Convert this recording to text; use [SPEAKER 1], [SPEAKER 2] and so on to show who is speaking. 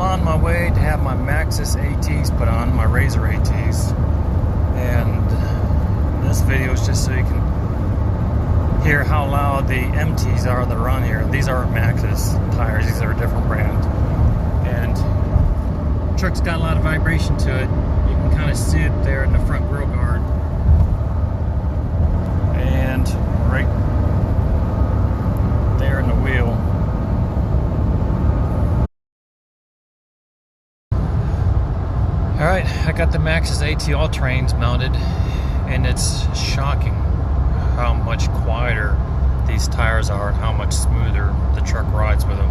[SPEAKER 1] I'm on my way to have my MAXXIS ATs put on, my RAZR ATs. And this video is just so you can hear how loud the MTs are that are on here. These aren't MAXXIS tires, these are a different brand. And the truck's got a lot of vibration to it. You can kind of see it there in the front grill guard. And right there in the wheel. Alright, I got the MAXXIS AT all-terrains mounted, and it's shocking how much quieter these tires are and how much smoother the truck rides with them.